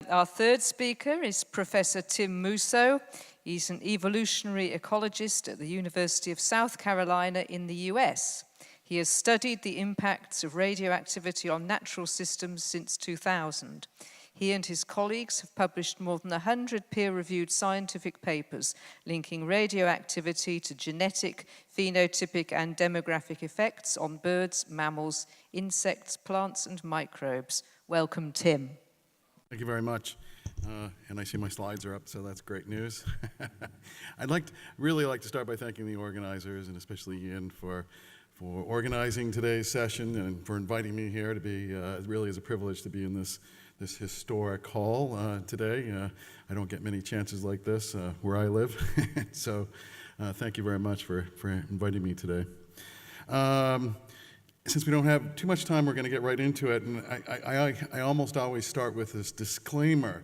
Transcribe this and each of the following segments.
Our third speaker is Professor Tim Mousseau. He's an evolutionary ecologist at the University of South Carolina in the US. He has studied the impacts of radioactivity on natural systems since 2000. He and his colleagues have published more than 100 peer-reviewed scientific papers linking radioactivity to genetic, phenotypic, and demographic effects on birds, mammals, insects, plants, and microbes. Welcome, Tim. Thank you very much. And I see my slides are up, so that's great news. I'd really like to start by thanking the organizers, and especially Ian for organizing today's session and for inviting me here to be, it really is a privilege to be in this historic hall today. I don't get many chances like this where I live, so thank you very much for inviting me today. Since we don't have too much time, we're going to get right into it, and I almost always start with this disclaimer.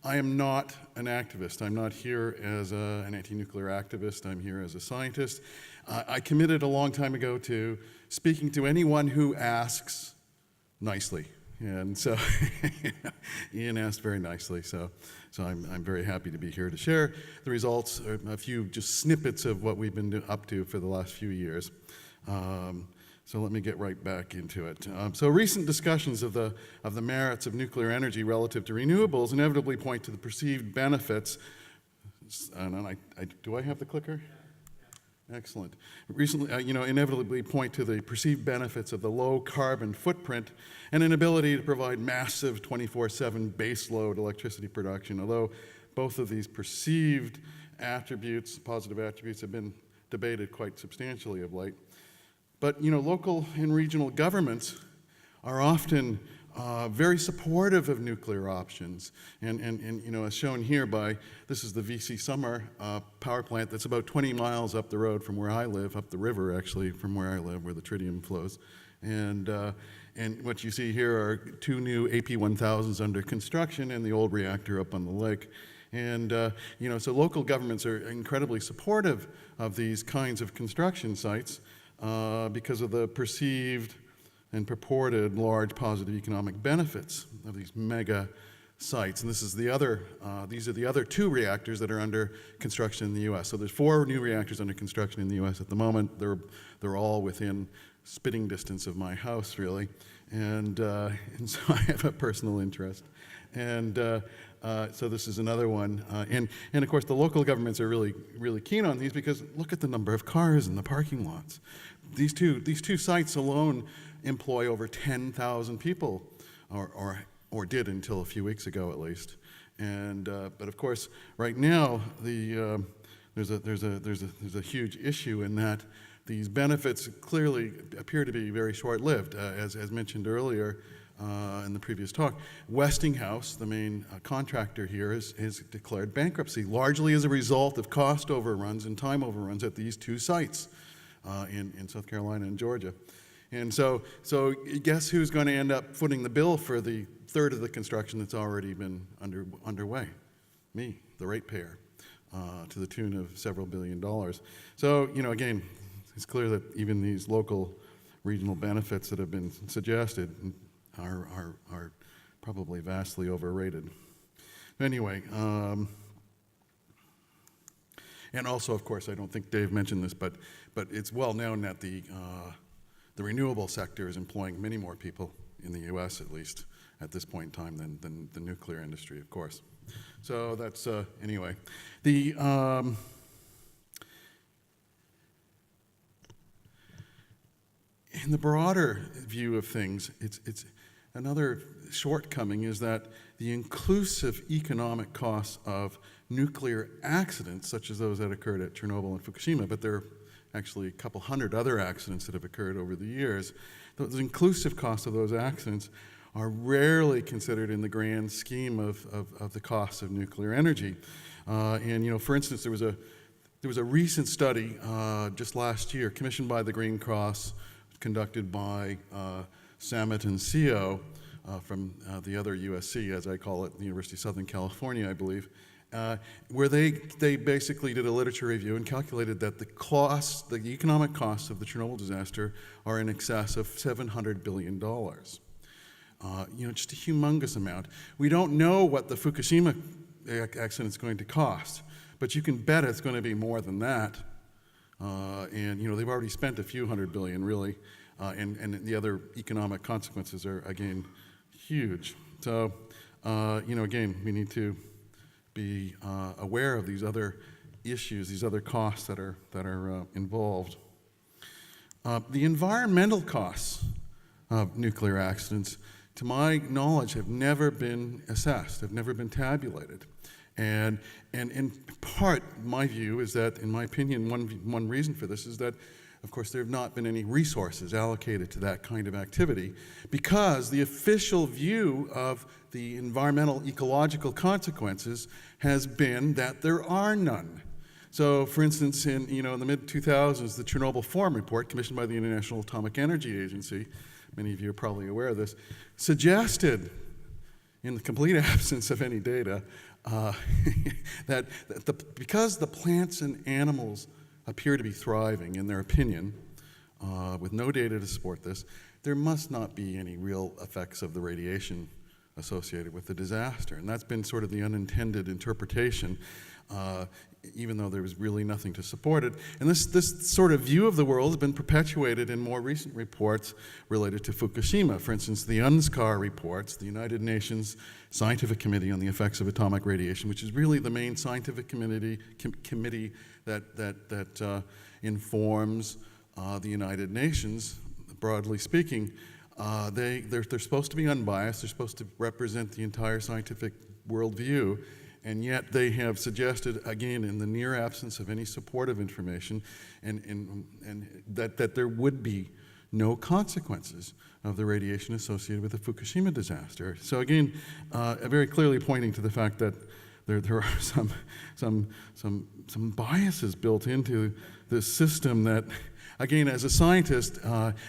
I am not an activist. I'm not here as an anti-nuclear activist. I'm here as a scientist. I committed a long time ago to speaking to anyone who asks nicely. And so Ian asked very nicely, so I'm very happy to be here to share the results, a few just snippets of what we've been up to for the last few years. So let me get right back into it. So recent discussions of the merits of nuclear energy relative to renewables inevitably point to the perceived benefits. And do I have the clicker? Excellent. Recently, inevitably point to the perceived benefits of the low carbon footprint and an ability to provide massive 24/7 baseload electricity production. Although both of these perceived attributes, positive attributes, have been debated quite substantially of late. But local and regional governments are often very supportive of nuclear options, and as shown here by, this is the VC Summer power plant that's about 20 miles up the road from where I live, up the river actually from where I live, where the tritium flows. And what you see here are two new AP1000s under construction and the old reactor up on the lake. And so local governments are incredibly supportive of these kinds of construction sites because of the perceived and purported large positive economic benefits of these mega sites. And this is these are the other two reactors that are under construction in the US. So there's 4 new reactors under construction in the US at the moment. They're all within spitting distance of my house, really. And so I have a personal interest. And so this is another one. And of course, the local governments are really, really keen on these because look at the number of cars in the parking lots. These two sites alone employ over 10,000 people, or did until a few weeks ago at least. And but of course, right now there's a huge issue in that these benefits clearly appear to be very short-lived, as mentioned earlier. In the previous talk, Westinghouse, the main contractor here, has declared bankruptcy, largely as a result of cost overruns and time overruns at these two sites in South Carolina and Georgia. And so guess who's going to end up footing the bill for the third of the construction that's already been underway? Me, the ratepayer, to the tune of several $1 billion. So, again, it's clear that even these local regional benefits that have been suggested are probably vastly overrated. Anyway, and also, of course, I don't think Dave mentioned this, but it's well known that the renewable sector is employing many more people in the U.S., at least at this point in time, than the nuclear industry, of course. So that's anyway. In the broader view of things, it's another shortcoming is that the inclusive economic costs of nuclear accidents, such as those that occurred at Chernobyl and Fukushima, but there are actually a couple hundred other accidents that have occurred over the years, those inclusive costs of those accidents are rarely considered in the grand scheme of the costs of nuclear energy. And for instance, there was a recent study just last year commissioned by the Green Cross, conducted by Samet and CO from the other USC, as I call it, the University of Southern California, I believe, where they basically did a literature review and calculated that the economic costs of the Chernobyl disaster are in excess of $700 billion. just a humongous amount. We don't know what the Fukushima accident is going to cost, but you can bet it's going to be more than that. And they've already spent a few $100 billion, really, and the other economic consequences are, again, huge. So, again, we need to be aware of these other issues, these other costs that are involved. The environmental costs of nuclear accidents, to my knowledge, have never been assessed, have never been tabulated. And in part, my view is that, in my opinion, one reason for this is that, of course, there have not been any resources allocated to that kind of activity, because the official view of the environmental ecological consequences has been that there are none. So, for instance, in the mid-2000s, the Chernobyl Forum report, commissioned by the International Atomic Energy Agency, many of you are probably aware of this, suggested, in the complete absence of any data, that because the plants and animals appear to be thriving, in their opinion, with no data to support this, there must not be any real effects of the radiation associated with the disaster. And that's been sort of the unintended interpretation, even though there was really nothing to support it. And this sort of view of the world has been perpetuated in more recent reports related to Fukushima. For instance, the UNSCAR reports, the United Nations Scientific Committee on the Effects of Atomic Radiation, which is really the main scientific committee that informs the United Nations, broadly speaking. They're supposed to be unbiased. They're supposed to represent the entire scientific worldview. And yet they have suggested, again, in the near absence of any supportive information, and that there would be no consequences of the radiation associated with the Fukushima disaster. So again, very clearly pointing to the fact that there are some biases built into this system that, again, as a scientist,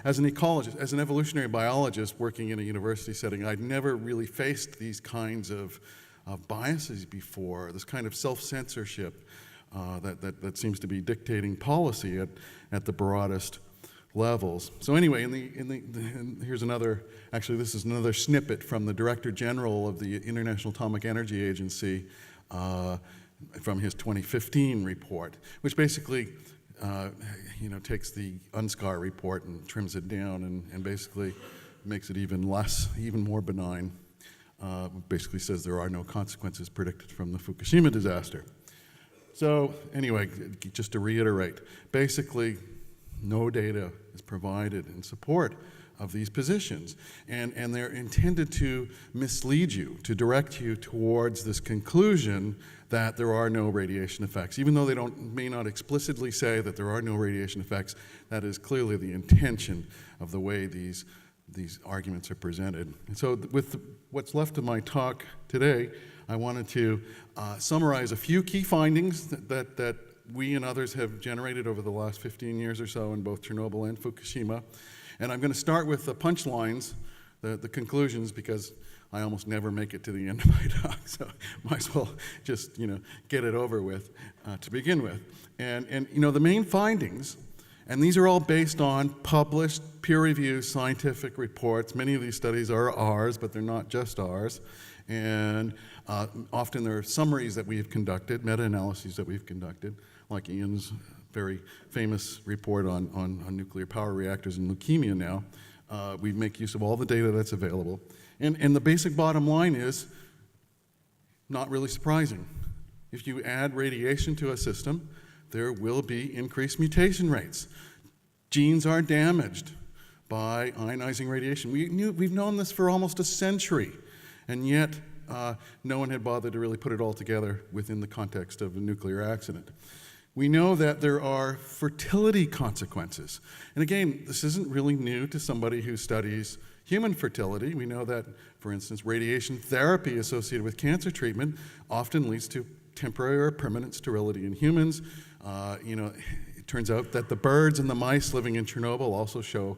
as an ecologist, as an evolutionary biologist working in a university setting, I'd never really faced these kinds of biases before, this kind of self-censorship that seems to be dictating policy at the broadest levels. So anyway, here's another, actually this is another snippet from the Director General of the International Atomic Energy Agency from his 2015 report, which basically takes the UNSCAR report and trims it down and basically makes it even more benign. Basically says there are no consequences predicted from the Fukushima disaster. So anyway, just to reiterate, basically no data is provided in support of these positions, and they're intended to mislead you, to direct you towards this conclusion that there are no radiation effects. Even though they may not explicitly say that there are no radiation effects, that is clearly the intention of the way these arguments are presented. And so with what's left of my talk today, I wanted to summarize a few key findings that we and others have generated over the last 15 years or so in both Chernobyl and Fukushima. And I'm going to start with the punchlines, the conclusions, because I almost never make it to the end of my talk, so might as well just get it over with to begin with. And the main findings, and these are all based on published, peer-reviewed scientific reports. Many of these studies are ours, but they're not just ours. And often there are summaries that we have conducted, meta-analyses that we've conducted, like Ian's very famous report on nuclear power reactors and leukemia now. We make use of all the data that's available. And the basic bottom line is not really surprising. If you add radiation to a system, there will be increased mutation rates. Genes are damaged by ionizing radiation. We've known this for almost a century, and yet no one had bothered to really put it all together within the context of a nuclear accident. We know that there are fertility consequences. And again, this isn't really new to somebody who studies human fertility. We know that, for instance, radiation therapy associated with cancer treatment often leads to temporary or permanent sterility in humans. It turns out that the birds and the mice living in Chernobyl also show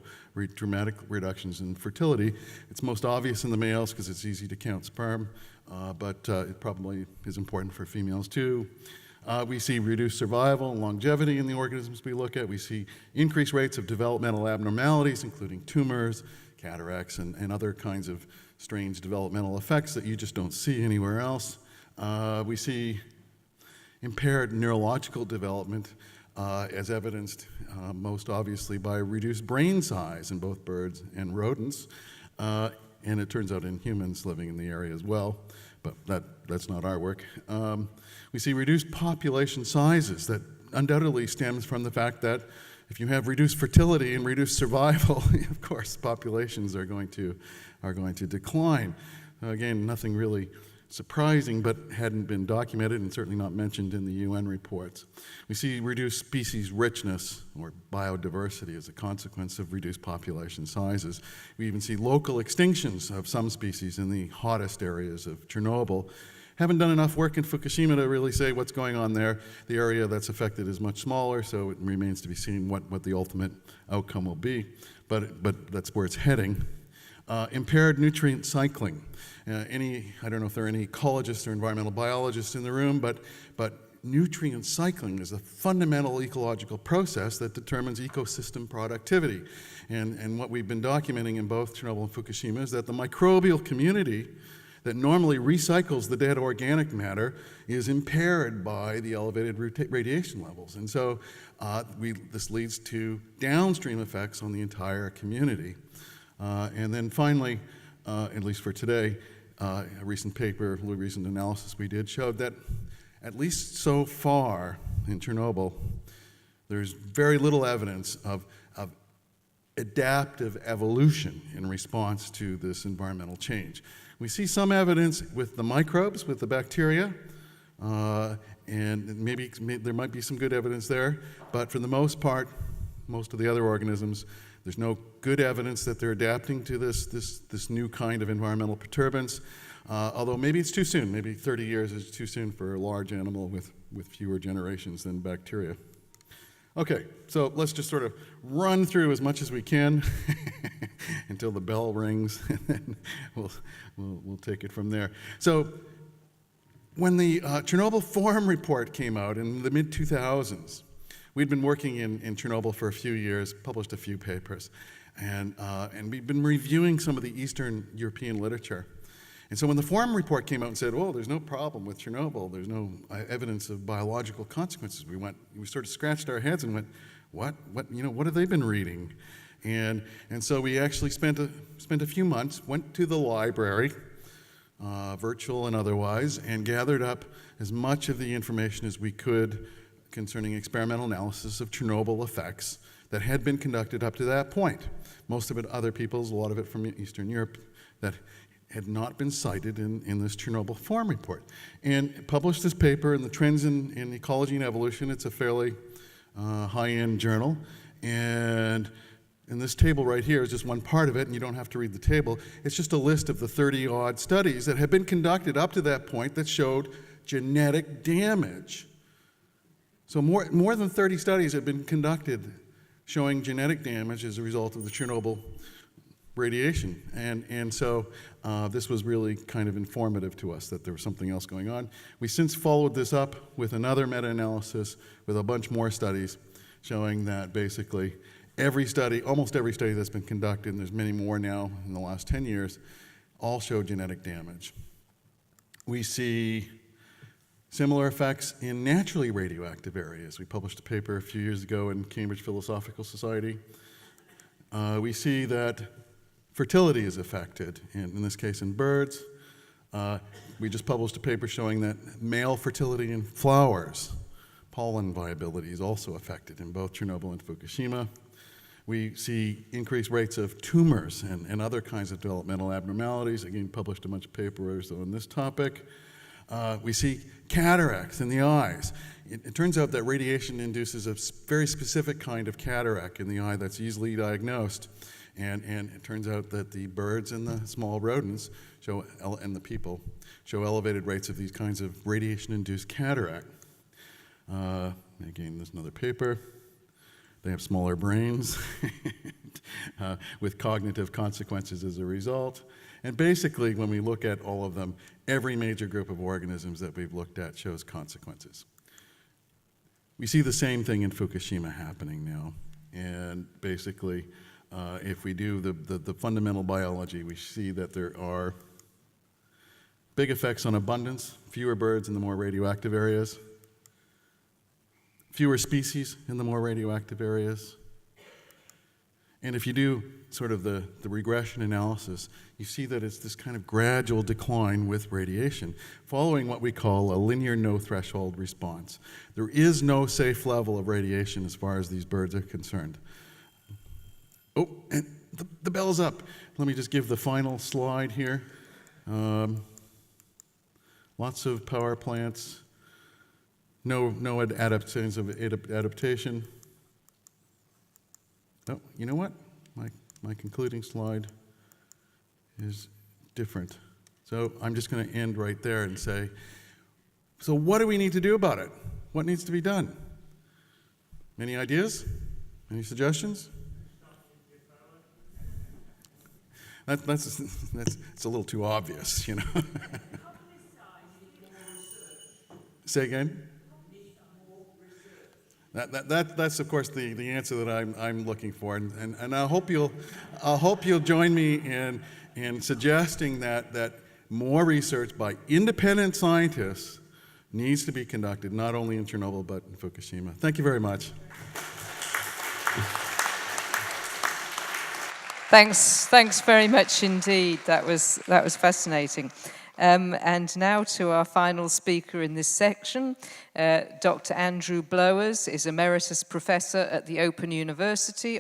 dramatic reductions in fertility. It's most obvious in the males because it's easy to count sperm, but it probably is important for females too. We see reduced survival and longevity in the organisms we look at. We see increased rates of developmental abnormalities, including tumors, cataracts and other kinds of strange developmental effects that you just don't see anywhere else. We see impaired neurological development as evidenced most obviously by reduced brain size in both birds and rodents. And it turns out in humans living in the area as well, but that's not our work. We see reduced population sizes that undoubtedly stems from the fact that if you have reduced fertility and reduced survival, of course, populations are going to decline. Again, nothing really surprising, but hadn't been documented and certainly not mentioned in the UN reports. We see reduced species richness or biodiversity as a consequence of reduced population sizes. We even see local extinctions of some species in the hottest areas of Chernobyl. Haven't done enough work in Fukushima to really say what's going on there. The area that's affected is much smaller, so it remains to be seen what the ultimate outcome will be, but that's where it's heading. Impaired nutrient cycling. I don't know if there are any ecologists or environmental biologists in the room, but nutrient cycling is a fundamental ecological process that determines ecosystem productivity. And what we've been documenting in both Chernobyl and Fukushima is that the microbial community that normally recycles the dead organic matter is impaired by the elevated radiation levels. And so this leads to downstream effects on the entire community. And then finally, at least for today, a recent analysis we did showed that at least so far in Chernobyl, there's very little evidence of adaptive evolution in response to this environmental change. We see some evidence with the microbes, with the bacteria, and maybe there might be some good evidence there, but for the most part, most of the other organisms, there's no good evidence that they're adapting to this new kind of environmental perturbance, although maybe it's too soon. Maybe 30 years is too soon for a large animal with fewer generations than bacteria. Okay, so let's just sort of run through as much as we can until the bell rings, and then we'll take it from there. So when the Chernobyl Forum report came out in the mid-2000s, we'd been working in Chernobyl for a few years, published a few papers, and we'd been reviewing some of the Eastern European literature. And so when the Forum report came out and said, oh, there's no problem with Chernobyl, there's no evidence of biological consequences, we sort of scratched our heads and went, what have they been reading? And so we actually spent a few months, went to the library, virtual and otherwise, and gathered up as much of the information as we could concerning experimental analysis of Chernobyl effects that had been conducted up to that point. Most of it other people's, a lot of it from Eastern Europe, that had not been cited in this Chernobyl Forum report. And published this paper in the Trends in Ecology and Evolution. It's a fairly high-end journal. And this table right here is just one part of it, and you don't have to read the table. It's just a list of the 30-odd studies that had been conducted up to that point that showed genetic damage. So more than 30 studies have been conducted showing genetic damage as a result of the Chernobyl radiation. And so this was really kind of informative to us that there was something else going on. We since followed this up with another meta-analysis with a bunch more studies showing that basically almost every study that's been conducted, and there's many more now in the last 10 years, all show genetic damage. We see similar effects in naturally radioactive areas. We published a paper a few years ago in Cambridge Philosophical Society. We see that fertility is affected, in this case in birds. We just published a paper showing that male fertility in flowers, pollen viability, is also affected in both Chernobyl and Fukushima. We see increased rates of tumors and other kinds of developmental abnormalities. Again, published a bunch of papers on this topic. We see cataracts in the eyes. It turns out that radiation induces a very specific kind of cataract in the eye that's easily diagnosed. And it turns out that the birds and the small rodents and the people show elevated rates of these kinds of radiation-induced cataract. Again, there's another paper. They have smaller brains with cognitive consequences as a result. And basically, when we look at all of them, every major group of organisms that we've looked at shows consequences. We see the same thing in Fukushima happening now. And basically, if we do the fundamental biology, we see that there are big effects on abundance, fewer birds in the more radioactive areas, fewer species in the more radioactive areas. And if you do sort of the regression analysis, you see that it's this kind of gradual decline with radiation, following what we call a linear no-threshold response. There is no safe level of radiation as far as these birds are concerned. Oh, and the bell's up. Let me just give the final slide here. Lots of power plants, no adaptation. Oh, you know what? My concluding slide is different. So I'm just going to end right there and say, so what do we need to do about it? What needs to be done? Any ideas? Any suggestions? That's it's a little too obvious, you know. Say again? That's of course the answer that I'm looking for, and I hope you'll join me in suggesting that more research by independent scientists needs to be conducted, not only in Chernobyl but in Fukushima. Thank you very much. Thanks very much indeed. That was fascinating. And now to our final speaker in this section. Dr. Andrew Blowers is Emeritus Professor at the Open University